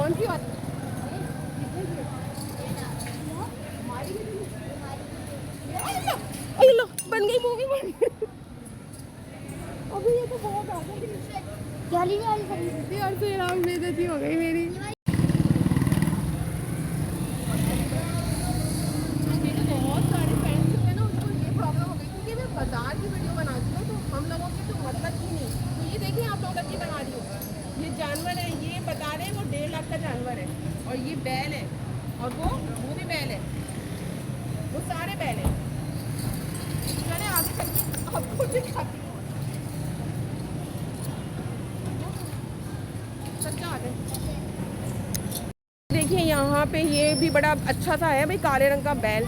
कौन सी वाली? लो बन गई मूवी बन गई। अभी ये तो बहुत आगे यार, फिर आप बेइज्जती हो गई मेरी। बहुत सारे फ्रेंड्स थे ना, उसको ये प्रॉब्लम हो गई क्योंकि मैं बाजार की वीडियो बनाती हूँ, तो हम लोगों की तो मतलब ही नहीं। तो ये देखिए आप लोग अच्छी बना रही हो, ये जानवर है, ये बता रहे हैं वो 1.5 लाख का जानवर है, और ये बैल है, और वो भी बैल है, वो सारे बैल है। चले आगे चलिए आपको दिखाती हूँ। सच्चा आ गए। देखिए यहाँ पे ये भी बड़ा अच्छा सा है भाई, काले रंग का बैल।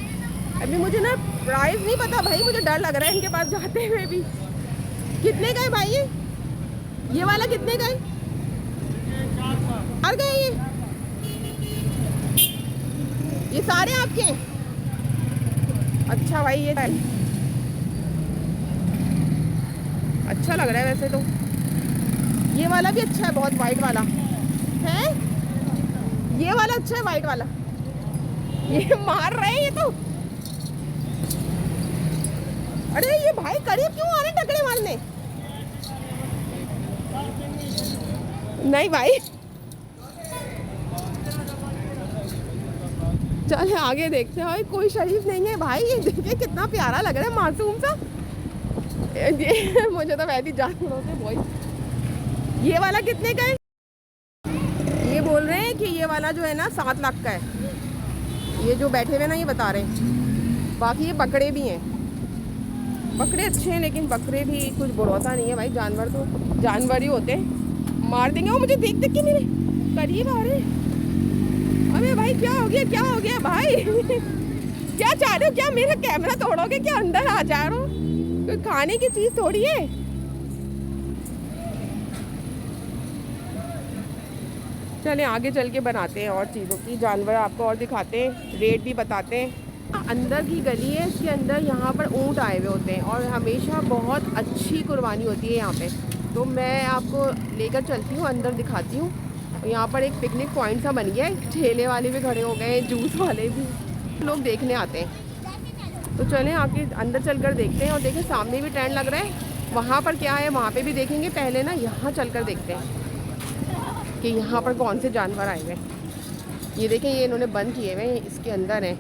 अभी मुझे ना प्राइस नहीं पता भाई, मुझे डर लग रहा है इनके पास जाते हुए भी। कितने का है भाई ये वाला कितने का है? 4 का है ये सारे आपके हैं? अच्छा भाई ये अच्छा लग रहा है वैसे तो। ये वाला भी अच्छा है बहुत, वाइट वाला है, ये वाला अच्छा है वाइट वाला। ये मार रहे हैं ये तो। अरे ये भाई करीब क्यों आ रहे टकरे मारने? नहीं भाई चल आगे देखते हैं। भाई कोई शरीफ नहीं है भाई, ये देखिए कितना प्यारा लग रहा है, मासूम सा। मुझे तो वैसे जानवरों से बहुत। ये वाला कितने का है? ये बोल रहे हैं कि ये वाला जो है ना 7 लाख का है। ये जो बैठे हुए ना ये बता रहे हैं। बाकी ये बकरे भी हैं, बकरे अच्छे हैं, लेकिन बकरे भी कुछ भरोसा नहीं है भाई, जानवर तो जानवर ही होते हैं, मार देंगे। वो मुझे देख देख के मेरे करीब आ रहे। अरे भाई क्या हो गया भाई? क्या चाह रहे हो? क्या मेरा कैमरा तोड़ोगे क्या? अंदर आ जा रहे हो, कोई खाने की चीज थोड़ी है। चले आगे चल के बनाते हैं और चीज़ों की, जानवर आपको और दिखाते हैं, रेट भी बताते हैं। अंदर की गली है, इसके अंदर यहाँ पर ऊँट आए हुए होते हैं और हमेशा बहुत अच्छी कुर्बानी होती है यहाँ पे। तो मैं आपको लेकर चलती हूँ, अंदर दिखाती हूँ। यहाँ पर एक पिकनिक पॉइंट सा बन गया है, ठेले वाले भी खड़े हो गए हैं, जूस वाले भी, लोग देखने आते हैं। तो चलें आके अंदर चलकर देखते हैं। और देखें सामने भी टेंट लग रहा है, वहाँ पर क्या है वहाँ पे भी देखेंगे। पहले ना यहाँ चलकर देखते हैं कि यहाँ पर कौन से जानवर आए हुए हैं। ये देखें ये इन्होंने बंद किए हुए हैं, इसके अंदर हैं।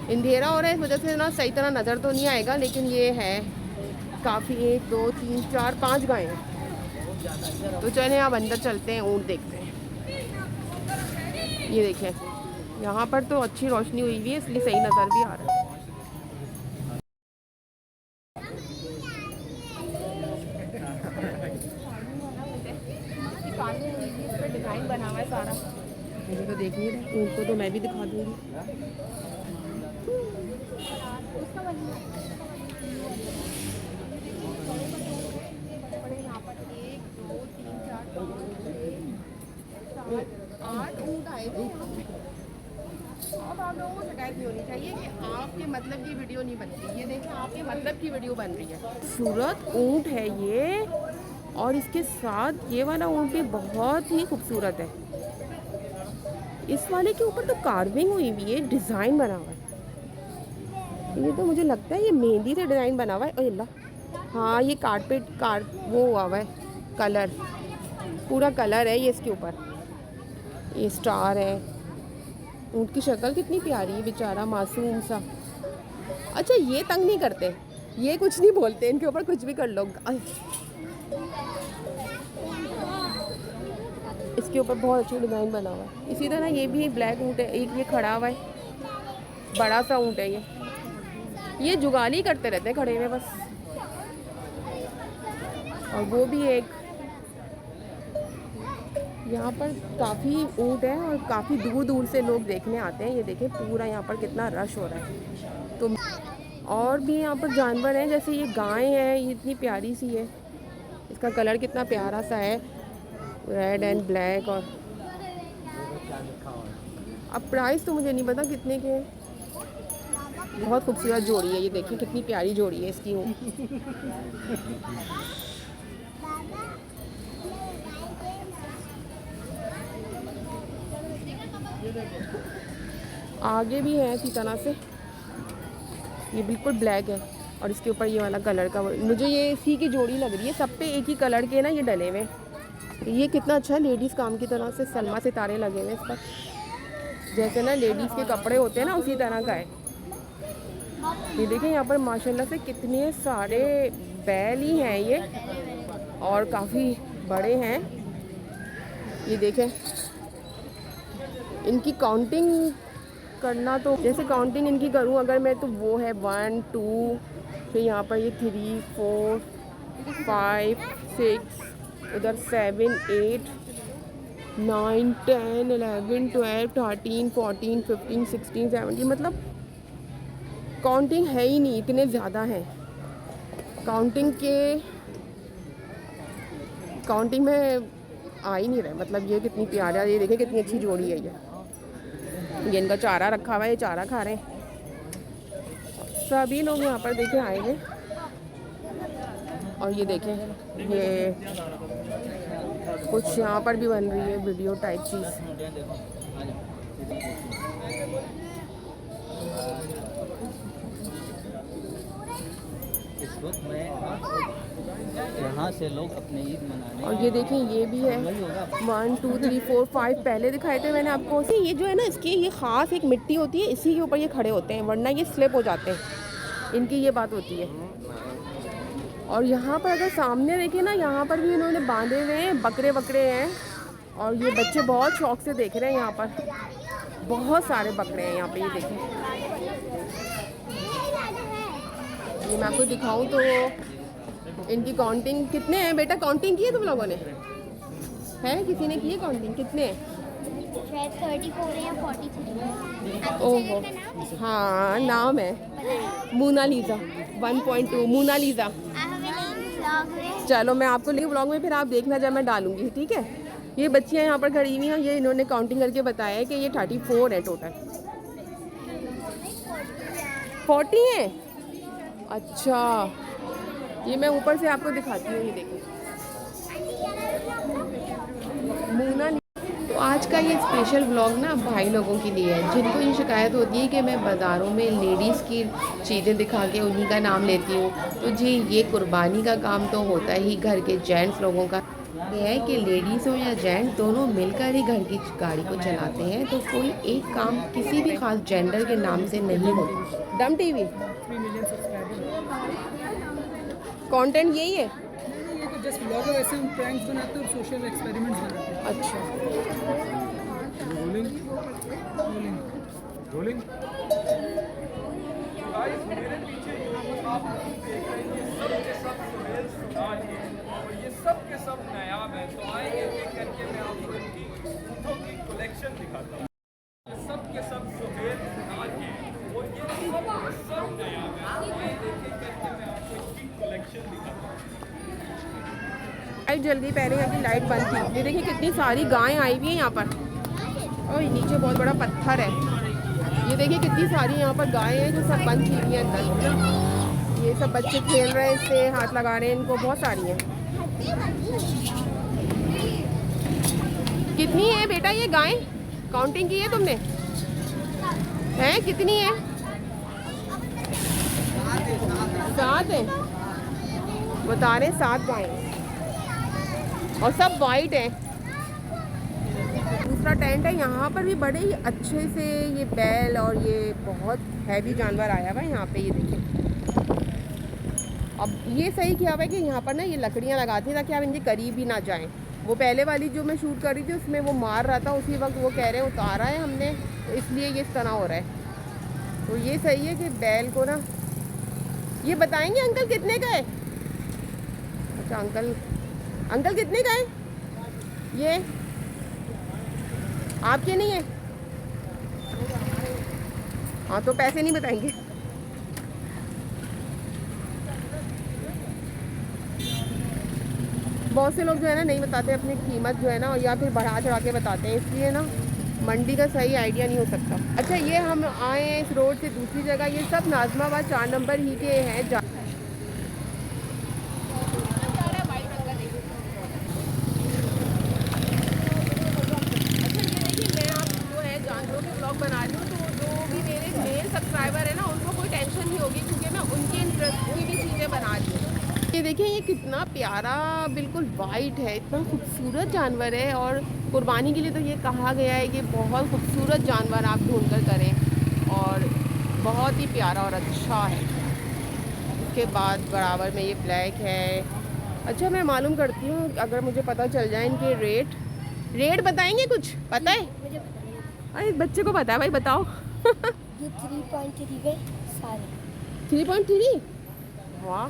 अंधेरा हो रहा है इस वजह से ना सही तरह नज़र तो नहीं आएगा, लेकिन ये है काफ़ी, 1 2 3 4 5 गाय हैं। तो चलें अब अंदर चलते हैं, ऊँट देखते हैं। ये देखें यहाँ पर तो अच्छी रोशनी हुई हुई है, इसलिए सही नज़र भी आ रहा है। डिज़ाइन बना हुआ है सारा, मुझे तो देखनी है, उनको तो मैं भी दिखा दूँगी। यहाँ पर 1 2 3 4 5 7 8 ऊँट आए थे। अब आप लोगों को शिकायत नहीं होनी चाहिए कि आपके मतलब की वीडियो नहीं बनती। ये देखें आपके मतलब की वीडियो बन रही है। खूबसूरत ऊँट है ये, और इसके साथ ये वाला ऊँट भी बहुत ही खूबसूरत है। इस वाले के ऊपर तो कार्विंग हुई हुई है, डिज़ाइन बना हुआ है। ये तो मुझे लगता है ये मेहंदी से डिज़ाइन बना हुआ है। ओह अल्लाह, हाँ ये कारपेट वो हुआ है, कलर पूरा कलर है ये इसके ऊपर, ये स्टार है। ऊँट की शक्ल कितनी प्यारी है, बेचारा मासूम सा। अच्छा ये तंग नहीं करते, ये कुछ नहीं बोलते, इनके ऊपर कुछ भी कर लो। इसके ऊपर बहुत अच्छी डिज़ाइन बना हुआ है। इसी तरह ये भी एक ब्लैक ऊँट है, एक ये खड़ा हुआ है, बड़ा सा ऊँट है ये जुगाली करते रहते हैं खड़े हुए बस। और वो भी एक, यहाँ पर काफ़ी ऊँट है और काफ़ी दूर दूर से लोग देखने आते हैं। ये देखें पूरा यहाँ पर कितना रश हो रहा है। तो और भी यहाँ पर जानवर हैं, जैसे ये गाय है, ये इतनी प्यारी सी है, इसका कलर कितना प्यारा सा है, रेड एंड ब्लैक। और अब प्राइस तो मुझे नहीं पता कितने के हैं। बहुत खूबसूरत जोड़ी है, ये देखिए कितनी प्यारी जोड़ी है इसकी। आगे भी है इसी तरह से, ये बिल्कुल ब्लैक है और इसके ऊपर ये वाला कलर का, मुझे ये इसी की जोड़ी लग रही है, सब पे एक ही कलर के ना ये डले हुए। ये कितना अच्छा है, लेडीज़ काम की तरह से सलमा सितारे लगे हुए इस पर, जैसे ना लेडीज़ के कपड़े होते हैं ना उसी तरह का है। ये देखिए यहाँ पर माशाल्लाह से कितने सारे बैल ही हैं ये, और काफ़ी बड़े हैं। ये देखें, इनकी काउंटिंग करना, तो जैसे काउंटिंग इनकी करूं अगर मैं, तो वो है 1 2, फिर यहाँ पर ये 3 4 5 6, उधर 7 8 9 10 11 12 13 14 15 16 17, मतलब काउंटिंग है ही नहीं, इतने ज़्यादा हैं। काउंटिंग में आ ही नहीं रहे, मतलब ये कितनी प्यारा, ये देखें कितनी अच्छी जोड़ी है ये इनका चारा रखा हुआ है, ये चारा खा रहे हैं। सभी लोग यहाँ पर देखें आए हैं, और ये देखें ये कुछ यहाँ पर भी बन रही है वीडियो टाइप चीज़। इस वक्त मैं यहाँ से लोग अपने ईद मनाने, और ये देखें ये भी है 1 2 3 4 5, पहले दिखाए थे मैंने आपको। ये जो है ना, इसकी ये ख़ास एक मिट्टी होती है, इसी के ऊपर ये खड़े होते हैं, वरना ये स्लिप हो जाते हैं, इनकी ये बात होती है। और यहाँ पर अगर सामने देखें ना, यहाँ पर भी इन्होंने बांधे हुए हैं, बकरे हैं, और ये बच्चे बहुत शौक से देख रहे हैं। यहाँ पर बहुत सारे बकरे हैं यहाँ पे, ये देखें। ये मैं आपको दिखाऊं तो इनकी काउंटिंग कितने हैं। बेटा काउंटिंग की है तुम लोगों ने? है, किसी ने की है काउंटिंग? कितने हैं? शायद 34 या 43। ओहो, हाँ नाम है मोनालिसा 1.2 मोनालिसा। चलो मैं आपको लिंक ब्लॉग में फिर आप देखना जब मैं डालूंगी, ठीक है। ये बच्चियाँ यहाँ पर खड़ी हुई हैं, ये इन्होंने काउंटिंग करके बताया है कि ये 34 है टोटल। 40 है, अच्छा। ये मैं ऊपर से आपको दिखाती हूँ, ये देखो मूना। तो आज का ये स्पेशल व्लॉग ना भाई लोगों के लिए है, जिनको ये शिकायत होती है कि मैं बाज़ारों में लेडीज़ की चीज़ें दिखा के उन्हीं का नाम लेती हूँ। तो जी ये कुर्बानी का काम तो होता ही घर के जेंट्स लोगों का ये है कि लेडीज़ हो या जेंट्स दोनों मिलकर ही घर की गाड़ी को चलाते हैं। तो कोई एक काम किसी भी खास जेंडर के नाम से नहीं होता। डम टीवी 3 मिलियन सब्सक्राइबर। कंटेंट यही है। ये तो जस्ट व्लॉग है, वैसे हम प्रैंक्स बनाते हैं और सोशल एक्सपेरिमेंट्स बनाते हैं। अच्छा रोलिंग रोलिंग। ये सब के सब नायाब है, तो आएंगे एक करके मैं आपको इनकी फूलों की कलेक्शन दिखाता हूँ। ये सब के सब सुहेल नाज हैं और ये सब के सब नायाब है, तो आएंगे एक करके मैं आपको इनकी कलेक्शन दिखाता हूँ। लाइट जल गई, पहले यहाँ की लाइट बंद थी। ये देखिए कितनी सारी गायें आई हुई हैं यहाँ पर, और नीचे बहुत बड़ा पत्थर है। ये देखिए कितनी सारी यहाँ पर गायें हैं जो सब बंद की हुई हैं अंदर। ये सब बच्चे खेल रहे हैं, इससे हाथ लगा रहे हैं इनको, बहुत सारी हैं। कितनी है बेटा ये गायें? काउंटिंग की है तुमने? हैं कितनी है? 7 है, बता रहे 7 गायें, और सब वाइट है। दूसरा टेंट है, यहाँ पर भी बड़े ही अच्छे से ये बैल और ये बहुत हैवी जानवर आया हुआ है यहाँ पे। ये देखिए, अब ये सही किया हुआ है कि यहाँ पर ना ये लकड़ियाँ लगाती हैं ताकि आप इनके करीब ही ना जाएं। वो पहले वाली जो मैं शूट कर रही थी उसमें वो मार रहा था, उसी वक्त वो कह रहे हैं उतारा है हमने, तो इसलिए ये इस तरह हो रहा है। तो ये सही है कि बैल को ना, ये बताएंगे अंकल कितने का है? अच्छा अंकल कितने का है ये? आपके नहीं है? हाँ तो पैसे नहीं बताएंगे। बहुत से लोग जो है ना नहीं बताते अपनी कीमत जो है ना, या फिर बढ़ा चढ़ा के बताते हैं, इसलिए ना मंडी का सही आइडिया नहीं हो सकता। अच्छा ये हम आए हैं इस रोड से दूसरी जगह, ये सब नाजमाबाद 4 नंबर ही के हैं। कितना प्यारा, बिल्कुल वाइट है, इतना खूबसूरत जानवर है। और कुर्बानी के लिए तो ये कहा गया है कि बहुत खूबसूरत जानवर आप ढूंढ कर करें, और बहुत ही प्यारा और अच्छा है। उसके बाद बराबर में ये ब्लैक है। अच्छा, मैं मालूम करती हूँ, अगर मुझे पता चल जाए इनके रेट बताएंगे कुछ? पता है? मुझे पता नहीं। अरे बच्चे को पता है भाई, बताओ। ये 3.3 गए सारे। 3.3? वाह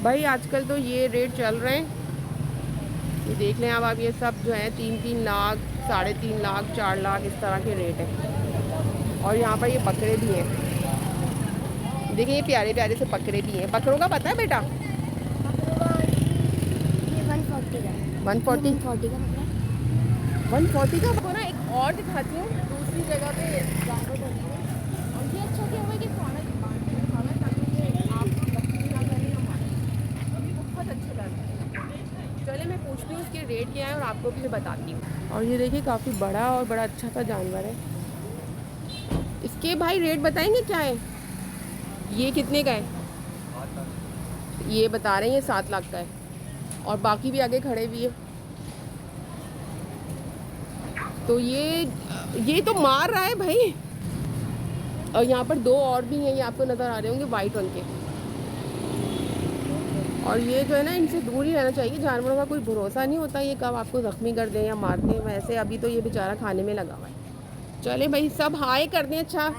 भाई, आजकल तो ये रेट चल रहे हैं। ये देख लें अब आप, ये सब जो है 3-3 लाख, 3.5 लाख, 4 लाख इस तरह के रेट हैं। और यहाँ पर ये बकरे भी हैं, देखिए ये प्यारे प्यारे से बकरे भी हैं। बकरों का पता है बेटा? ये 140 का। 140 का मतलब 140 का। आपको ना एक और दिखाती हूँ, दूसरी जगह पे जानवर बनी है। और ये अच्छा कि हमें कि खाना खाना ताकि ये आपको बकरी ना करें हमारे, अभी बहुत अच्छे लग रहे हैं। चले मैं पूछती हूँ इसके रेट क्या है और आपको भी बताती हूँ। और ये देखिए काफ़ी बड़ा और बड़ा अच्छा सा जानवर है। इसके भाई रेट बताएंगे क्या है? ये कितने का है? ये बता रहे हैं ये 7 लाख का है, और बाकी भी आगे खड़े भी है। तो ये तो मार रहा है भाई। और यहाँ पर 2 और भी हैं, ये आपको नज़र आ रहे होंगे वाइट रंग के। और ये जो है ना, इनसे दूर ही रहना चाहिए। जानवरों का कोई भरोसा नहीं होता, ये कब आपको ज़ख्मी कर दें या मार दें। वैसे अभी तो ये बेचारा खाने में लगा हुआ है। चले भाई, सब हाय कर दें। अच्छा,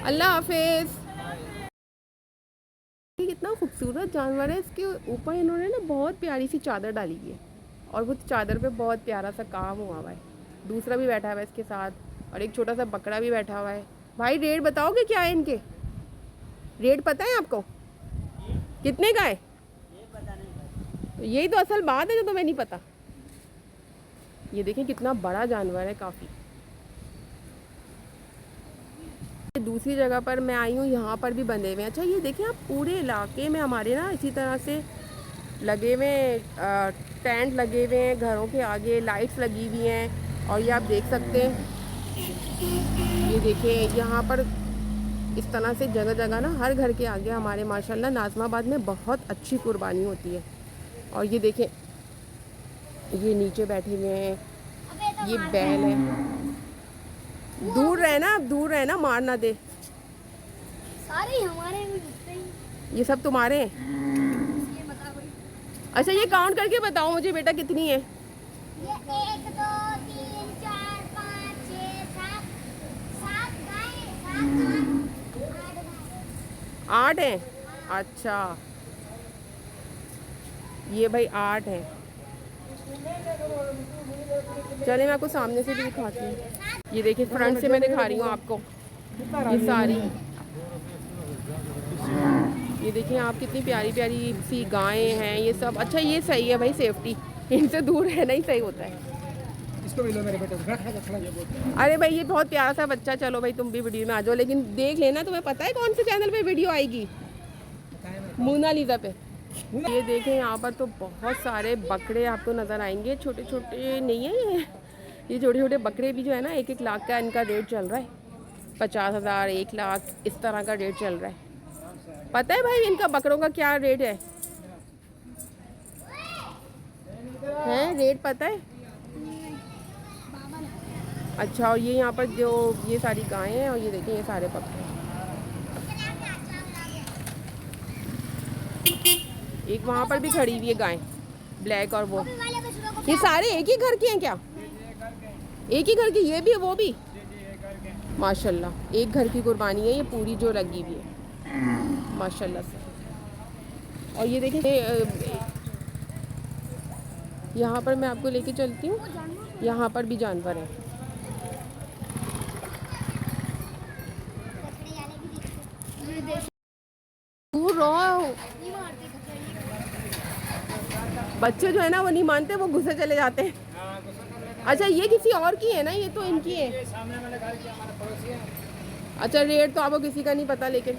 अल्लाह हाफिज़। कितना खूबसूरत जानवर है। इसके ऊपर इन्होंने ना बहुत प्यारी सी चादर डाली हुई है, और वो चादर पे बहुत प्यारा सा काम हुआ हुआ है। दूसरा भी बैठा हुआ है इसके साथ, और एक छोटा सा बकरा भी बैठा हुआ है। भाई रेट बताओगे क्या है इनके? रेट पता है आपको कितने का है? यही तो असल बात है जो तुम्हें नहीं पता। ये देखें कितना बड़ा जानवर है काफ़ी। दूसरी जगह पर मैं आई हूँ, यहाँ पर भी बंधे हुए हैं। अच्छा, ये देखें आप, पूरे इलाके में हमारे ना इसी तरह से लगे हुए टेंट लगे हुए हैं, घरों के आगे लाइट्स लगी हुई हैं। और ये आप देख सकते हैं, ये देखें यहाँ पर इस तरह से जगह जगह ना हर घर के आगे हमारे माशाल्लाह नाज़माबाद में बहुत अच्छी कुर्बानी होती है। और ये देखें, ये नीचे बैठे हुए हैं, ये बैल है। दूर रहना, अब दूर रहना, मार ना दे। सारे हमारे में घुसते हैं। ये सब तुम्हारे हैं? ये बता कोई। अच्छा, ये काउंट करके बताओ मुझे बेटा कितनी है? ये 1 2 3 4 5 6 7 7 गाय 7 8 8 हैं? अच्छा, ये भाई 8 हैं। चले मैं आपको सामने से भी दिखाती हूँ। ये देखिए फ्रंट से मैं दिखा रही हूँ आपको, ये सारी। ये देखिए आप, कितनी प्यारी प्यारी सी गायें हैं ये सब। अच्छा, ये सही है भाई, सेफ्टी, इनसे दूर रहना ही सही होता है। इसको मिलो मेरे बेटे को। अरे भाई, ये बहुत प्यारा सा बच्चा। चलो भाई, तुम भी वीडियो में आ जाओ, लेकिन देख लेना। तुम्हें पता है कौन से चैनल पे वीडियो आएगी? मोनालिसा पे। ये देखें यहाँ पर तो बहुत सारे बकरे आपको नज़र आएंगे। छोटे छोटे नहीं है ये छोटे छोटे बकरे भी जो है ना, 1-1 लाख का इनका रेट चल रहा है। 50,000, 1 लाख इस तरह का रेट चल रहा है। पता है भाई इनका बकरों का क्या रेट है? रेट पता है? अच्छा, और ये यहाँ पर जो ये सारी गायें हैं, और ये देखें ये सारे बकरे। एक वहाँ पर भी खड़ी हुई है गाय, ब्लैक और वो। ये सारे एक ही घर के हैं क्या? एक ही घर की? ये भी वो भी? माशाल्लाह, एक घर की कुर्बानी है ये पूरी जो लगी हुई है माशाल्लाह से। और ये देखिए, यहाँ पर मैं आपको लेके चलती हूँ, यहाँ पर भी जानवर हैं। दूर रहो, बच्चे जो है ना वो नहीं मानते, वो घुसे चले जाते हैं। अच्छा, ये किसी और की है ना? ये तो इनकी है। अच्छा, रेट तो आपको किसी का नहीं पता, लेकिन